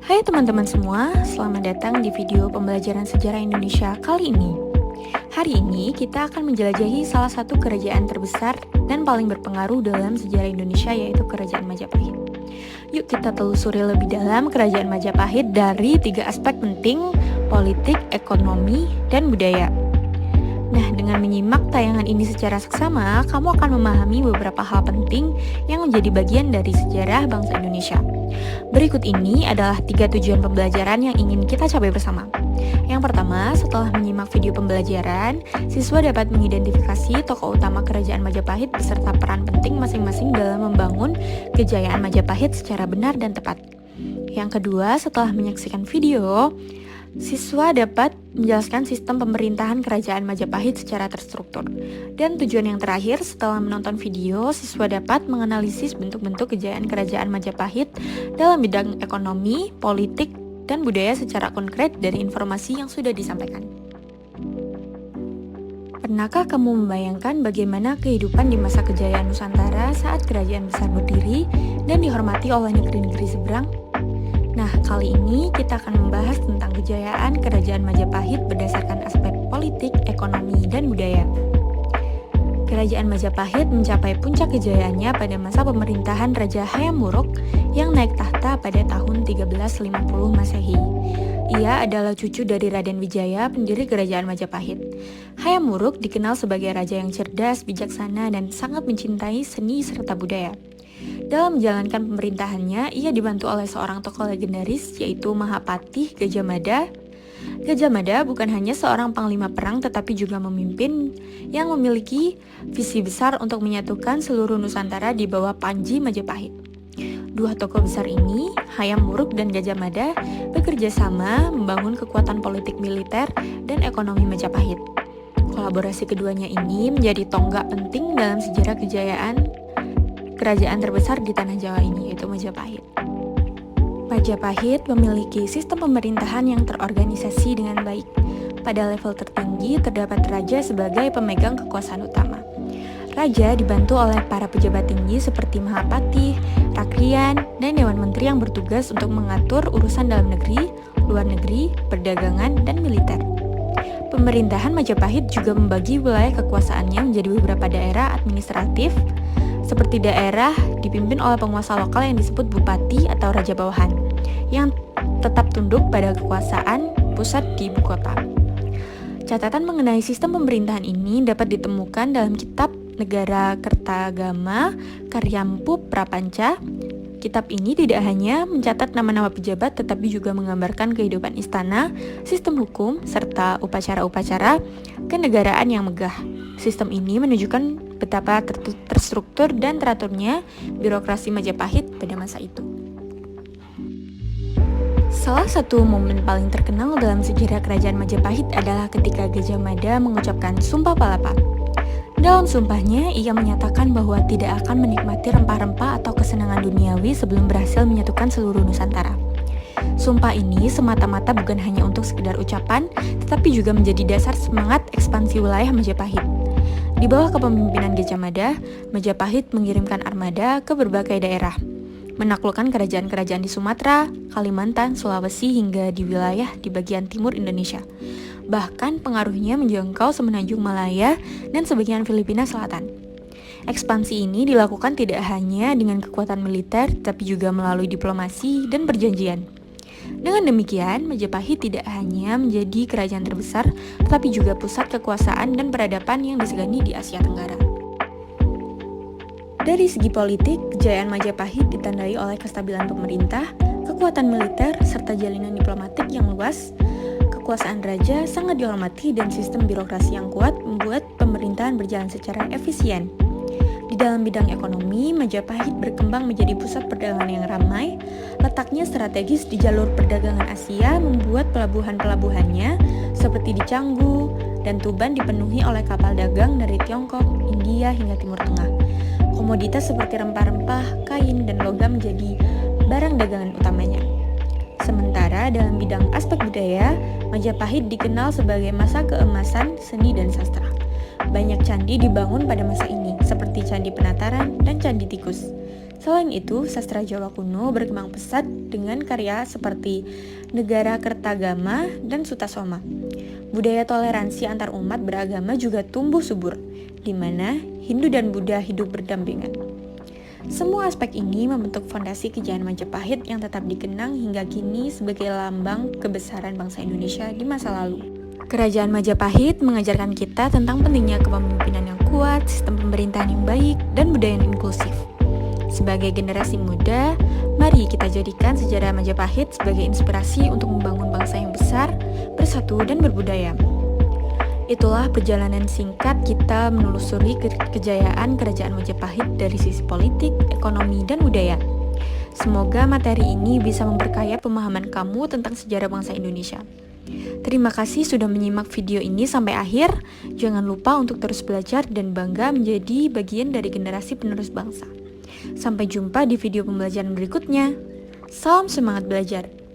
Hai teman-teman semua, selamat datang di video pembelajaran sejarah Indonesia kali ini. Hari ini kita akan menjelajahi salah satu kerajaan terbesar dan paling berpengaruh dalam sejarah Indonesia, yaitu Kerajaan Majapahit. Yuk kita telusuri lebih dalam Kerajaan Majapahit dari 3 aspek penting: politik, ekonomi, dan budaya. Nah, dengan menyimak tayangan ini secara seksama, kamu akan memahami beberapa hal penting yang menjadi bagian dari sejarah bangsa Indonesia. Berikut ini adalah 3 tujuan pembelajaran yang ingin kita capai bersama. Yang pertama, setelah menyimak video pembelajaran, siswa dapat mengidentifikasi tokoh utama Kerajaan Majapahit beserta peran penting masing-masing dalam membangun kejayaan Majapahit secara benar dan tepat. Yang kedua, setelah menyaksikan video, siswa dapat menjelaskan sistem pemerintahan Kerajaan Majapahit secara terstruktur. Dan tujuan yang terakhir, setelah menonton video, siswa dapat menganalisis bentuk-bentuk kejayaan Kerajaan Majapahit dalam bidang ekonomi, politik, dan budaya secara konkret dari informasi yang sudah disampaikan. Pernahkah kamu membayangkan bagaimana kehidupan di masa kejayaan Nusantara saat kerajaan besar berdiri dan dihormati oleh negeri-negeri seberang? Nah, kali ini kita akan membahas tentang kejayaan Kerajaan Majapahit berdasarkan aspek politik, ekonomi, dan budaya. Kerajaan Majapahit mencapai puncak kejayaannya pada masa pemerintahan Raja Hayam Wuruk yang naik tahta pada tahun 1350 Masehi. Ia adalah cucu dari Raden Wijaya, pendiri Kerajaan Majapahit. Hayam Wuruk dikenal sebagai raja yang cerdas, bijaksana, dan sangat mencintai seni serta budaya. Dalam menjalankan pemerintahannya, ia dibantu oleh seorang tokoh legendaris, yaitu Mahapatih Gajah Mada. Gajah Mada bukan hanya seorang panglima perang, tetapi juga pemimpin yang memiliki visi besar untuk menyatukan seluruh Nusantara di bawah Panji Majapahit. Dua tokoh besar ini, Hayam Wuruk dan Gajah Mada, bekerja sama membangun kekuatan politik militer dan ekonomi Majapahit. Kolaborasi keduanya ini menjadi tonggak penting dalam sejarah kejayaan kerajaan terbesar di tanah Jawa ini, yaitu Majapahit. Majapahit memiliki sistem pemerintahan yang terorganisasi dengan baik. Pada level tertinggi terdapat raja sebagai pemegang kekuasaan utama. Raja dibantu oleh para pejabat tinggi seperti Mahapatih, Rakrian, dan Dewan Menteri yang bertugas untuk mengatur urusan dalam negeri, luar negeri, perdagangan, dan militer. Pemerintahan Majapahit juga membagi wilayah kekuasaannya menjadi beberapa daerah administratif, seperti daerah dipimpin oleh penguasa lokal yang disebut bupati atau raja bawahan, yang tetap tunduk pada kekuasaan pusat di ibu kota. Catatan mengenai sistem pemerintahan ini dapat ditemukan dalam kitab Negara Kertagama karya Mpu Prapanca. Kitab ini tidak hanya mencatat nama-nama pejabat, tetapi juga menggambarkan kehidupan istana, sistem hukum, serta upacara-upacara kenegaraan yang megah. Sistem ini menunjukkan betapa terstruktur dan teraturnya birokrasi Majapahit pada masa itu. Salah satu momen paling terkenal dalam sejarah Kerajaan Majapahit adalah ketika Gajah Mada mengucapkan Sumpah Palapa. Dalam sumpahnya, ia menyatakan bahwa tidak akan menikmati rempah-rempah atau kesenangan duniawi sebelum berhasil menyatukan seluruh Nusantara. Sumpah ini semata-mata bukan hanya untuk sekedar ucapan, tetapi juga menjadi dasar semangat ekspansi wilayah Majapahit. Di bawah kepemimpinan Gajah Mada, Majapahit mengirimkan armada ke berbagai daerah, menaklukkan kerajaan-kerajaan di Sumatera, Kalimantan, Sulawesi, hingga di wilayah di bagian timur Indonesia. Bahkan pengaruhnya menjangkau semenanjung Malaya dan sebagian Filipina Selatan. Ekspansi ini dilakukan tidak hanya dengan kekuatan militer, tapi juga melalui diplomasi dan perjanjian. Dengan demikian, Majapahit tidak hanya menjadi kerajaan terbesar, tetapi juga pusat kekuasaan dan peradaban yang disegani di Asia Tenggara. Dari segi politik, kejayaan Majapahit ditandai oleh kestabilan pemerintah, kekuatan militer, serta jalinan diplomatik yang luas. Kekuasaan raja sangat dihormati dan sistem birokrasi yang kuat membuat pemerintahan berjalan secara efisien. Di dalam bidang ekonomi, Majapahit berkembang menjadi pusat perdagangan yang ramai. Letaknya strategis di jalur perdagangan Asia membuat pelabuhan-pelabuhannya seperti di Canggu dan Tuban dipenuhi oleh kapal dagang dari Tiongkok, India, hingga Timur Tengah. Komoditas seperti rempah-rempah, kain, dan logam menjadi barang dagangan utamanya. Sementara dalam bidang aspek budaya, Majapahit dikenal sebagai masa keemasan seni dan sastra. Banyak candi dibangun pada masa ini, seperti Candi Penataran dan Candi Tikus. Selain itu, sastra Jawa kuno berkembang pesat dengan karya seperti Negara Kertagama dan Sutasoma. Budaya toleransi antar umat beragama juga tumbuh subur, di mana Hindu dan Buddha hidup berdampingan. Semua aspek ini membentuk fondasi kejayaan Majapahit yang tetap dikenang hingga kini sebagai lambang kebesaran bangsa Indonesia di masa lalu. Kerajaan Majapahit mengajarkan kita tentang pentingnya kepemimpinan yang kuat, sistem pemerintahan yang baik, dan budaya yang inklusif. Sebagai generasi muda, mari kita jadikan sejarah Majapahit sebagai inspirasi untuk membangun bangsa yang besar, bersatu, dan berbudaya. Itulah perjalanan singkat kita menelusuri kejayaan Kerajaan Majapahit dari sisi politik, ekonomi, dan budaya. Semoga materi ini bisa memperkaya pemahaman kamu tentang sejarah bangsa Indonesia. Terima kasih sudah menyimak video ini sampai akhir. Jangan lupa untuk terus belajar dan bangga menjadi bagian dari generasi penerus bangsa. Sampai jumpa di video pembelajaran berikutnya. Salam semangat belajar!